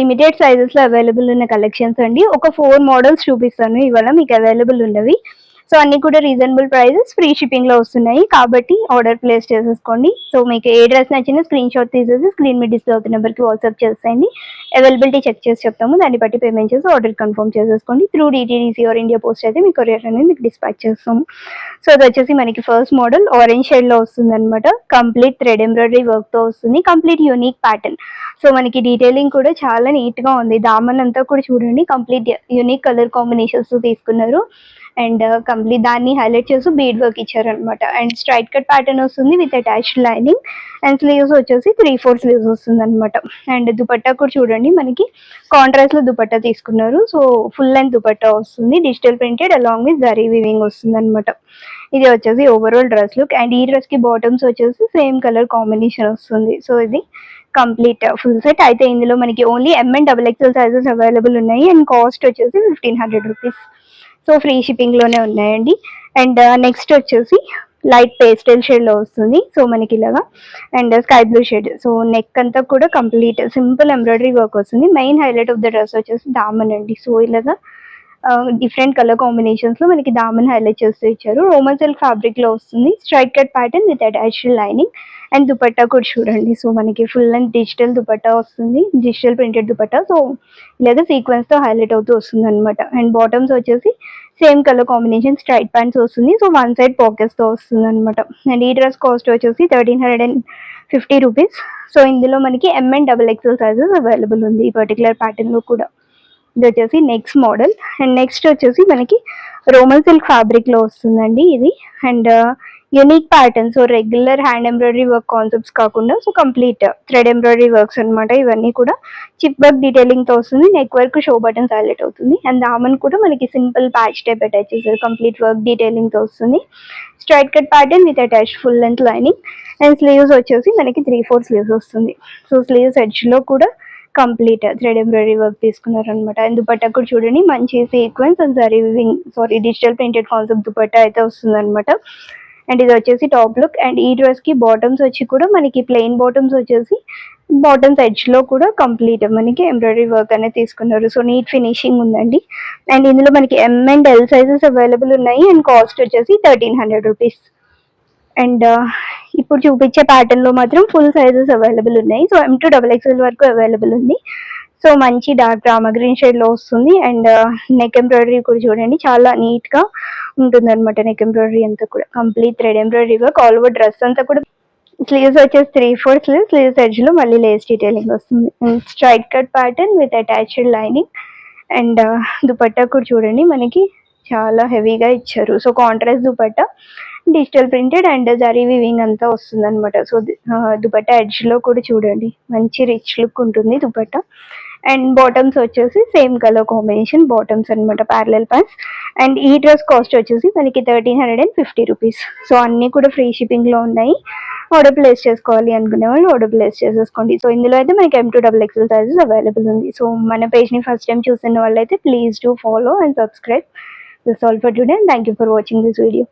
Limited సైజెస్లో available ఉన్న collections అండి. ఒక 4 మోడల్స్ చూపిస్తాను ఇవాళ మీకు అవైలబుల్ ఉన్నవి. సో అన్నీ కూడా రీజనబుల్ ప్రైజెస్, ఫ్రీ షిప్పింగ్లో వస్తున్నాయి కాబట్టి ఆర్డర్ ప్లేస్ చేసేసుకోండి. సో మీకు ఏ డ్రెస్ నచ్చినా స్క్రీన్ షాట్ తీసేసి స్క్రీన్ మీద డిస్ప్లే అవుతున్న నెంబర్కి వాట్సాప్ చేసేయండి. అవైలబిలిటీ చెక్ చేసి చెప్తాము, దాన్ని బట్టి పేమెంట్ చేసి ఆర్డర్ కన్ఫర్మ్ చేసేసుకోండి. Through DTDC or India post అయితే మీ కొరియర్ అనేది మీకు డిస్పాచ్ చేస్తాము. సో అది వచ్చేసి మనకి ఫస్ట్ మోడల్ ఆరెంజ్ షేడ్లో వస్తుంది అనమాట. కంప్లీట్ థ్రెడ్ ఎంబ్రాయిడరీ వర్క్తో వస్తుంది, కంప్లీట్ యూనిక్ ప్యాటర్న్. సో మనకి డీటెయిలింగ్ కూడా చాలా నీట్గా ఉంది. దామన్ అంతా కూడా చూడండి కంప్లీట్ యూనిక్ కలర్ కాంబినేషన్స్తో తీసుకున్నారు. అండ్ కంప్లీట్ దాన్ని హైలైట్ చేస్తూ బీడ్ వర్క్ ఇచ్చారనమాట. అండ్ స్ట్రైట్ కట్ ప్యాటర్న్ వస్తుంది with attached lining. And sleeves వచ్చేసి 3/4 స్లీవ్స్ వస్తుంది అనమాట. అండ్ దుపట్టా కూడా చూడండి మనకి కాంట్రాస్ట్ లో దుపట్టా తీసుకున్నారు. సో ఫుల్ లెంత్ దుపట్టా వస్తుంది, digital printed along with zari weaving వస్తుంది అనమాట. ఇది వచ్చేసి ఓవరాల్ డ్రెస్ లుక్. అండ్ ఈ డ్రెస్ కి బాటమ్స్ వచ్చేసి సేమ్ కలర్ కాంబినేషన్ వస్తుంది. సో ఇది కంప్లీట్ ఫుల్ సెట్. అయితే ఇందులో మనకి only MN XXL sizes available ఉన్నాయి. అండ్ కాస్ట్ వచ్చేసి 1500 రూపీస్. సో ఫ్రీ షిప్పింగ్లోనే ఉన్నాయండి. అండ్ నెక్స్ట్ వచ్చేసి లైట్ పేస్టల్ షేడ్లో వస్తుంది. సో మనకి ఇలాగా and sky blue shade. So neck అంతా కూడా కంప్లీట్ సింపుల్ ఎంబ్రాయిడరీ వర్క్ వస్తుంది. Main highlight of the dress వచ్చేసి దామన్ అండి. సో ఇలాగా డిఫరెంట్ కలర్ కాంబినేషన్స్లో మనకి దామన్ హైలైట్ చేస్తూ ఇచ్చారు. రోమన్ సిల్క్ ఫ్యాబ్రిక్లో వస్తుంది, straight cut pattern with attached lining. And dupatta కూడా చూడండి. సో మనకి ఫుల్ అండ్ డిజిటల్ దుపట్టా వస్తుంది, డిజిటల్ ప్రింటెడ్ దుపట్టా. సో ఇలాగా సీక్వెన్స్తో హైలైట్ అవుతూ వస్తుంది అనమాట. అండ్ బాటమ్స్ వచ్చేసి same colour combination straight pants వస్తుంది. సో వన్ సైడ్ పాకెట్స్తో వస్తుంది అనమాట. అండ్ ఈ డ్రెస్ కాస్ట్ వచ్చేసి 1350 రూపీస్. సో ఇందులో మనకి MN XXL సైజెస్ అవైలబుల్ ఉంది ఈ పర్టికులర్ ప్యాటర్న్లో కూడా. ఇది వచ్చేసి నెక్స్ట్ మోడల్. అండ్ నెక్స్ట్ వచ్చేసి మనకి రోమన్ సిల్క్ ఫ్యాబ్రిక్లో వస్తుందండి ఇది. And unique pattern. So regular hand embroidery work concepts కాకుండా so complete thread embroidery works అనమాట. ఇవన్నీ కూడా చిప్ వర్క్ డీటెయిలింగ్తో వస్తుంది. Neck work show buttons highlight అవుతుంది. అండ్ దామన్ కూడా మనకి సింపుల్ ప్యాచ్ టైప్ అటాచ్ చేశారు, కంప్లీట్ వర్క్ డీటెయిలింగ్తో వస్తుంది. Straight cut pattern with attach full length lining. And sleeves వచ్చేసి మనకి 3/4 స్లీవ్స్ వస్తుంది. సో స్లీవ్స్ ఎడ్జ్లో కూడా కంప్లీట్ థ్రెడ్ ఎంబ్రాయిడరీ వర్క్ తీసుకున్నారనమాట. అండ్ దుపట్టా కూడా చూడండి మంచి sequence and zari weaving digital printed concept dupatta అయితే వస్తుంది అనమాట. అండ్ ఇది వచ్చేసి టాప్ లుక్. అండ్ ఈ డ్రెస్ కి బాటమ్స్ వచ్చి కూడా మనకి ప్లెయిన్ బాటమ్స్ వచ్చేసి బాటమ్స్ ఎడ్జ్ లో కూడా కంప్లీట్ మనకి ఎంబ్రాయిడరీ వర్క్ అనేది తీసుకున్నారు. సో నీట్ ఫినిషింగ్ ఉందండి. అండ్ ఇందులో మనకి M and L sizes available ఉన్నాయి. అండ్ కాస్ట్ వచ్చేసి 1300 రూపీస్. అండ్ ఇప్పుడు చూపించే ప్యాటర్న్ లో మాత్రం ఫుల్ సైజెస్ అవైలబుల్ ఉన్నాయి. సో M to XXL వరకు అవైలబుల్ ఉంది. సో మంచి డార్క్ రామా గ్రీన్ షేడ్ లో వస్తుంది. అండ్ నెక్ ఎంబ్రాయిడరీ కూడా చూడండి చాలా నీట్ గా ఉంటుంది అనమాట. నెక్ ఎంబ్రాయిడరీ అంతా కూడా complete thread embroidery work all over dress అంతా కూడా. స్లీవ్స్ వచ్చేసి 3/4 స్లీవ్స్. స్లీవ్స్ ఎడ్జ్ లో మళ్ళీ లేస్ డీటెయిలింగ్ వస్తుంది. Straight cut pattern with attached lining. And dupatta కూడా చూడండి మనకి చాలా హెవీగా ఇచ్చారు. So contrast dupatta, digital printed and zari weaving అంతా వస్తుంది అనమాట. సో దుపట్టా ఎడ్జ్ లో కూడా చూడండి మంచి రిచ్ లుక్ ఉంటుంది దుపట్టా. అండ్ బాటమ్స్ వచ్చేసి సేమ్ కలర్ కాంబినేషన్ బాటమ్స్ అనమాట, ప్యారలల్ ప్యాంట్స్. అండ్ ఈ డ్రెస్ కాస్ట్ వచ్చేసి మనకి 1350 రూపీస్. సో అన్నీ కూడా ఫ్రీ షిప్పింగ్లో ఉన్నాయి. ఆర్డర్ ప్లేస్ చేసుకోవాలి అనుకునే వాళ్ళు ఆర్డర్ ప్లేస్ చేసేసుకోండి. సో ఇందులో అయితే మనకి M to XXL sizes available ఉంది. సో మన పేజ్ని ఫస్ట్ టైం చూసిన వాళ్ళైతే please do follow and subscribe. This all for today and thank you for watching this video.